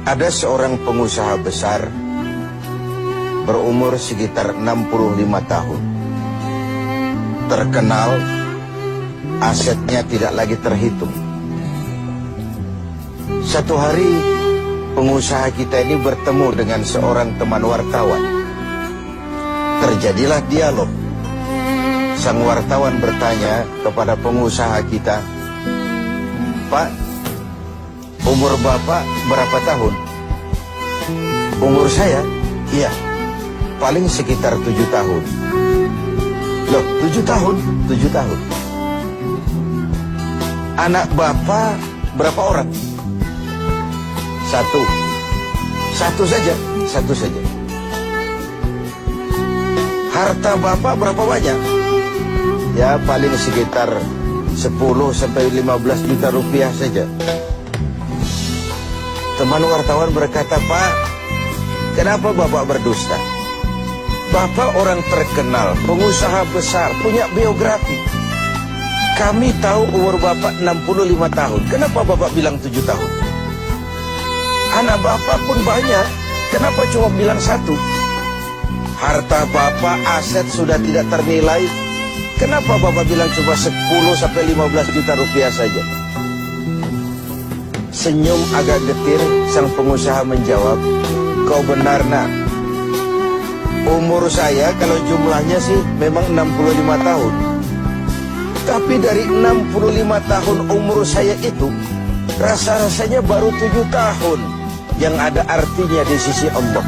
Ada seorang pengusaha besar berumur sekitar 65 tahun. Terkenal, asetnya tidak lagi terhitung. Satu hari, pengusaha kita ini bertemu dengan seorang teman wartawan. Terjadilah dialog. Sang wartawan bertanya kepada pengusaha kita, "Pak, umur Bapak berapa tahun?" "Umur saya? Iya, paling sekitar 7 tahun. "Loh, 7 tahun? 7 tahun. Anak Bapak berapa orang?" "Satu. Satu saja? Satu saja. Harta Bapak berapa banyak?" "Ya, paling sekitar 10-15 juta rupiah saja." Teman wartawan berkata, "Pak, kenapa Bapak berdusta? Bapak orang terkenal, pengusaha besar, punya biografi. Kami tahu umur Bapak 65 tahun. Kenapa Bapak bilang 7 tahun? Anak Bapak pun banyak. Kenapa cuma bilang 1? Harta Bapak, aset sudah tidak ternilai. Kenapa Bapak bilang cuma 10-15 juta rupiah saja?" Senyum agak getir, sang pengusaha menjawab, "Kau benar, Nak. Umur saya kalau jumlahnya sih memang 65 tahun. Tapi dari 65 tahun umur saya itu, rasa-rasanya baru 7 tahun yang ada artinya di sisi Allah.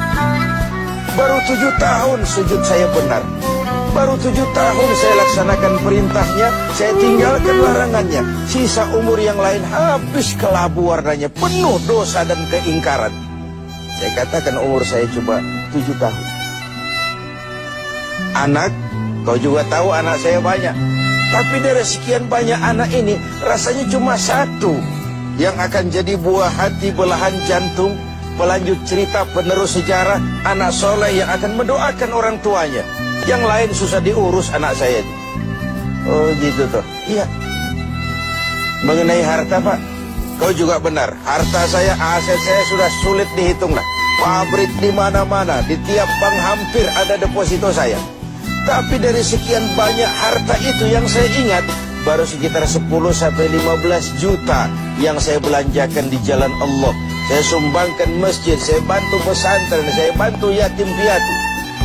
Baru 7 tahun sujud saya benar. Baru 7 tahun saya laksanakan perintahnya, saya tinggalkan larangannya. Sisa umur yang lain habis kelabu warnanya, penuh dosa dan keingkaran. Saya katakan umur saya cuma 7 tahun. Anak, kau juga tahu anak saya banyak. Tapi dari sekian banyak anak ini, rasanya cuma 1 yang akan jadi buah hati, belahan jantung, pelanjut cerita, penerus sejarah, anak soleh yang akan mendoakan orang tuanya. Yang lain susah diurus anak saya." "Oh gitu toh." "Iya." "Mengenai harta, Pak, kau juga benar. Harta saya, aset saya sudah sulit dihitung lah. Pabrik di mana-mana, di tiap bank hampir ada deposito saya. Tapi dari sekian banyak harta itu yang saya ingat, baru sekitar 10-15 juta yang saya belanjakan di jalan Allah. Saya sumbangkan masjid, saya bantu pesantren, saya bantu yatim piatu.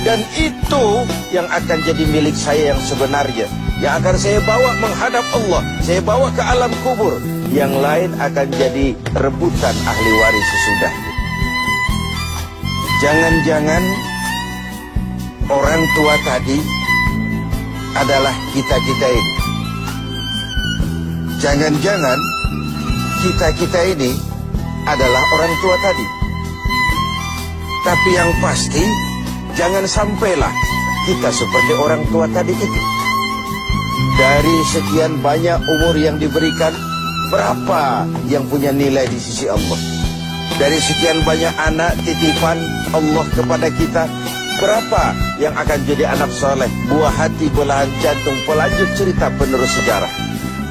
Dan itu yang akan jadi milik saya yang sebenarnya, yang akan saya bawa menghadap Allah, saya bawa ke alam kubur. Yang lain akan jadi rebutan ahli waris sesudahnya." Jangan-jangan orang tua tadi adalah kita-kita ini. Jangan-jangan kita-kita ini adalah orang tua tadi. Tapi yang pasti, jangan sampailah kita seperti orang tua tadi itu. Dari sekian banyak umur yang diberikan, berapa yang punya nilai di sisi Allah? Dari sekian banyak anak titipan Allah kepada kita, berapa yang akan jadi anak soleh, buah hati, belahan jantung, pelanjut cerita, penerus sejarah?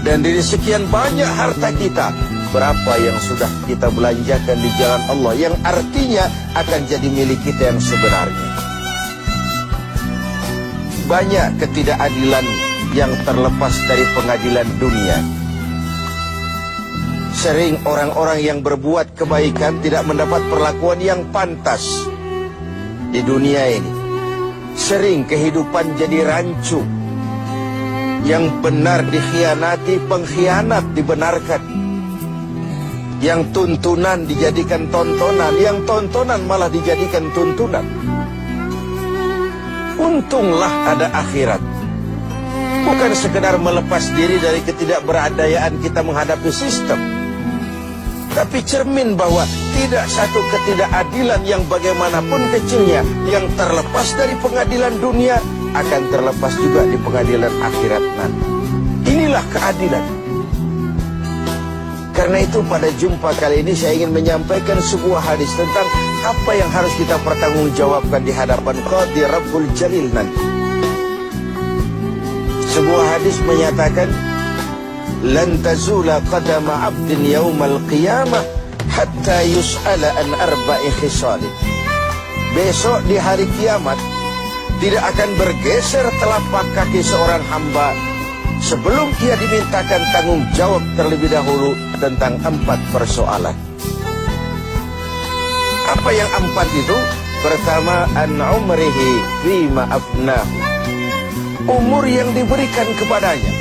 Dan dari sekian banyak harta kita, berapa yang sudah kita belanjakan di jalan Allah, yang artinya akan jadi milik kita yang sebenarnya? Banyak ketidakadilan yang terlepas dari pengadilan dunia. Sering orang-orang yang berbuat kebaikan tidak mendapat perlakuan yang pantas di dunia ini. Sering kehidupan jadi rancu. Yang benar dikhianati, pengkhianat dibenarkan. Yang tuntunan dijadikan tontonan, yang tontonan malah dijadikan tuntunan. Untunglah ada akhirat. Bukan sekedar melepas diri dari ketidakberadayaan kita menghadapi sistem, tapi cermin bahwa tidak satu ketidakadilan yang bagaimanapun kecilnya yang terlepas dari pengadilan dunia akan terlepas juga di pengadilan akhirat nanti. Inilah keadilan. Karena itu pada jumpa kali ini saya ingin menyampaikan sebuah hadis tentang apa yang harus kita pertanggungjawabkan di hadapan Qadi Rabbul Jalil nanti. Sebuah hadis menyatakan, "Lan tazula qadama 'abdin yaumal qiyamah hatta yus'ala an arba'i khisalin. Besok di hari kiamat tidak akan bergeser telapak kaki seorang hamba sebelum ia dimintakan tanggung jawab terlebih dahulu tentang 4 persoalan. Apa yang 4 itu? Pertama, an umrihi fima afnahu. Umur yang diberikan kepadanya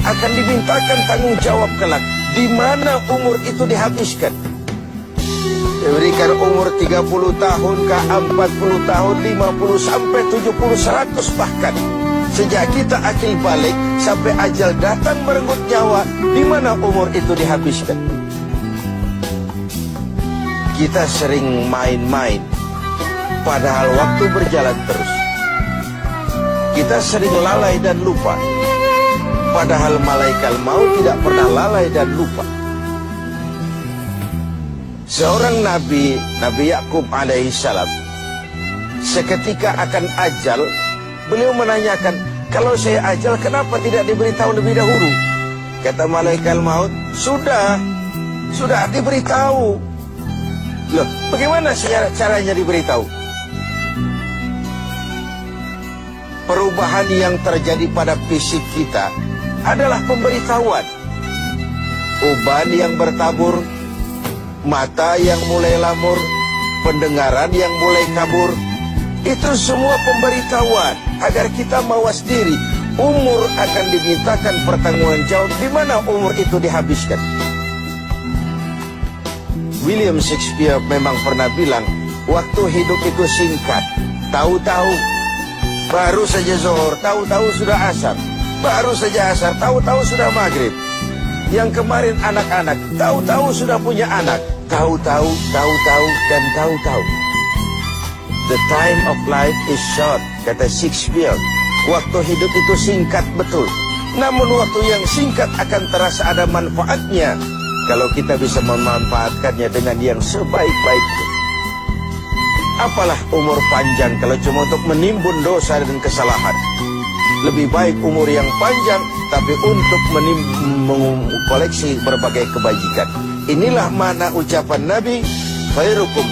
akan dimintakan tanggung jawab kelak. Di mana umur itu dihabiskan? Diberikan umur 30 tahun ke 40 tahun, 50 sampai 70, 100 bahkan. Sejak kita akil balik sampai ajal datang merenggut nyawa, di mana umur itu dihabiskan? Kita sering main-main, padahal waktu berjalan terus. Kita sering lalai dan lupa, padahal malaikat maut tidak pernah lalai dan lupa. Seorang Nabi Yakub alaihissalam, seketika akan ajal, beliau menanyakan, kalau saya ajal kenapa tidak diberitahu lebih dahulu? Kata malaikat maut, sudah diberitahu. Loh, bagaimana caranya diberitahu? Perubahan yang terjadi pada fisik kita adalah pemberitahuan. Uban yang bertabur, mata yang mulai lamur, pendengaran yang mulai kabur, itu semua pemberitahuan agar kita mawas diri. Umur akan dimintakan pertanggungan jawab. Di mana umur itu dihabiskan? William Shakespeare memang pernah bilang, waktu hidup itu singkat. Tahu-tahu baru saja zuhur, tahu-tahu sudah asar. Baru saja asar, tahu-tahu sudah maghrib. Yang kemarin anak-anak, tahu-tahu sudah punya anak. Tahu-tahu, dan tahu-tahu. The time of life is short, kata Shakespeare. Waktu hidup itu singkat betul. Namun waktu yang singkat akan terasa ada manfaatnya kalau kita bisa memanfaatkannya dengan yang sebaik-baiknya. Apalah umur panjang kalau cuma untuk menimbun dosa dan kesalahan. Lebih baik umur yang panjang tapi untuk mengkoleksi berbagai kebajikan. Inilah makna ucapan Nabi, khairukum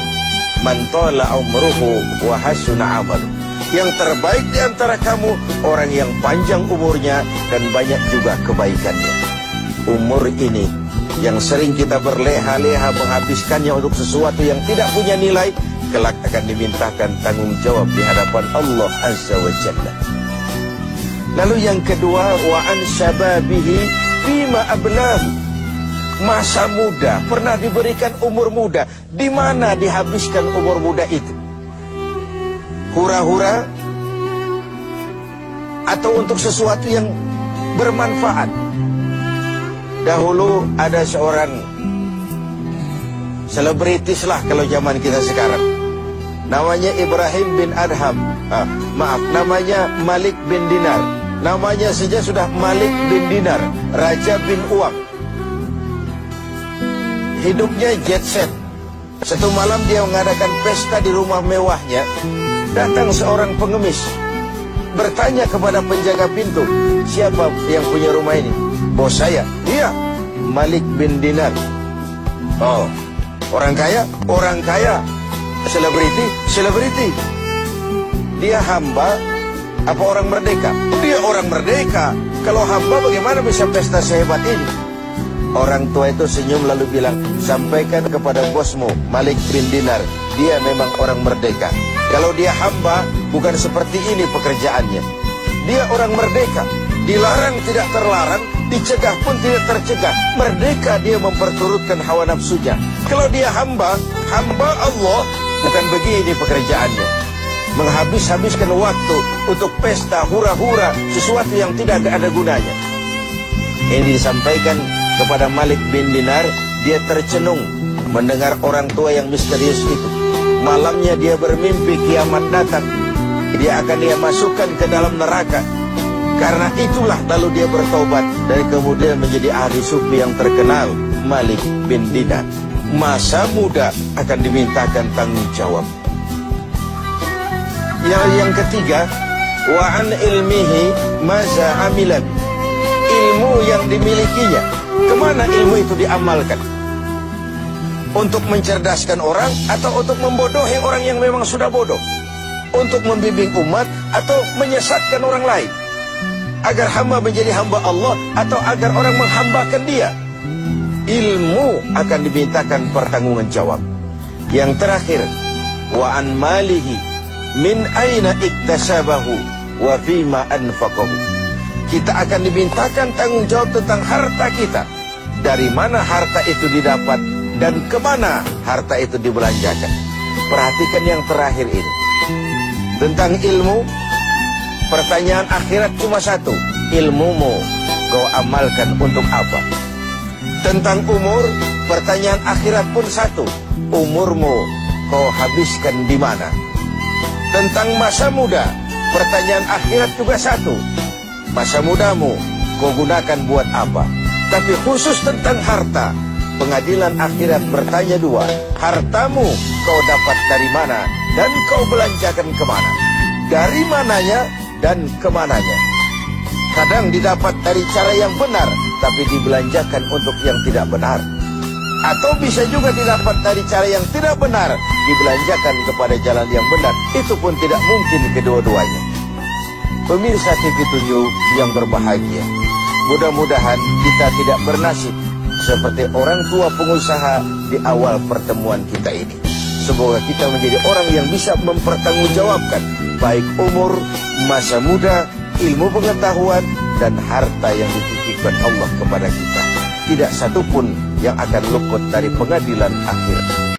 man tala umruhu wa hasuna amalu. Yang terbaik di antara kamu orang yang panjang umurnya dan banyak juga kebaikannya. Umur ini yang sering kita berleha-leha menghabiskannya untuk sesuatu yang tidak punya nilai, kelak akan dimintakan tanggung jawab di hadapan Allah Azza wa Jalla. Lalu yang kedua, wa an syababihi fima ablahu. Masa muda, pernah diberikan umur muda, di mana dihabiskan umur muda itu? Hura-hura atau untuk sesuatu yang bermanfaat? Dahulu ada seorang selebritis lah kalau zaman kita sekarang, namanya Ibrahim bin Adham, namanya Malik bin Dinar. Namanya saja sudah Malik bin Dinar, Raja bin Uang. Hidupnya jet set. Satu malam dia mengadakan pesta di rumah mewahnya. Datang seorang pengemis, bertanya kepada penjaga pintu, siapa yang punya rumah ini? Bos saya. Iya, Malik bin Dinar. Oh, orang kaya? Orang kaya. Selebriti? Selebriti. Dia hamba apa orang merdeka? Dia orang merdeka. Kalau hamba bagaimana bisa pesta sehebat ini? Orang tua itu senyum lalu bilang, sampaikan kepada bosmu Malik bin Dinar, dia memang orang merdeka. Kalau dia hamba, bukan seperti ini pekerjaannya. Dia orang merdeka, dilarang tidak terlarang, dicegah pun tidak tercegah. Merdeka dia memperturutkan hawa nafsunya. Kalau dia hamba Allah, bukan begini pekerjaannya. Menghabis-habiskan waktu untuk pesta hura-hura, sesuatu yang tidak ada gunanya. Ini disampaikan kepada Malik bin Dinar. Dia tercenung mendengar orang tua yang misterius itu. Malamnya dia bermimpi kiamat datang. Dia akan masukkan ke dalam neraka. Karena itulah lalu dia bertobat dan kemudian menjadi ahli sufi yang terkenal, Malik bin Dinar. Masa muda akan dimintakan tanggung jawab. Yang ketiga, wa an ilmihi maza amilan. Ilmu yang dimilikinya, kemana ilmu itu diamalkan? Untuk mencerdaskan orang atau untuk membodohi orang yang memang sudah bodoh? Untuk membimbing umat atau menyesatkan orang lain? Agar hamba menjadi hamba Allah atau agar orang menghambakan dia? Ilmu akan dimintakan pertanggungan jawab. Yang terakhir, wa an malihi min aina iktasabahu wa fima anfaqahu. Kita akan dimintakan tanggung jawab tentang harta kita. Dari mana harta itu didapat dan kemana harta itu dibelanjakan. Perhatikan yang terakhir ini. Tentang ilmu, pertanyaan akhirat cuma satu. Ilmumu kau amalkan untuk apa? Tentang umur, pertanyaan akhirat pun satu. Umurmu kau habiskan di mana? Tentang masa muda, pertanyaan akhirat juga satu. Masa mudamu kau gunakan buat apa? Tapi khusus tentang harta, pengadilan akhirat bertanya dua. Hartamu kau dapat dari mana dan kau belanjakan kemana? Dari mananya dan kemananya? Kadang didapat dari cara yang benar, tapi dibelanjakan untuk yang tidak benar. Atau bisa juga didapat dari cara yang tidak benar, dibelanjakan kepada jalan yang benar. Itu pun tidak mungkin kedua-duanya. Pemirsa TV7 yang berbahagia, mudah-mudahan kita tidak bernasib seperti orang tua pengusaha di awal pertemuan kita ini. Semoga kita menjadi orang yang bisa mempertanggungjawabkan baik umur, masa muda, ilmu pengetahuan, dan harta yang dititipkan Allah kepada kita. Tidak satupun yang akan luput dari pengadilan akhir.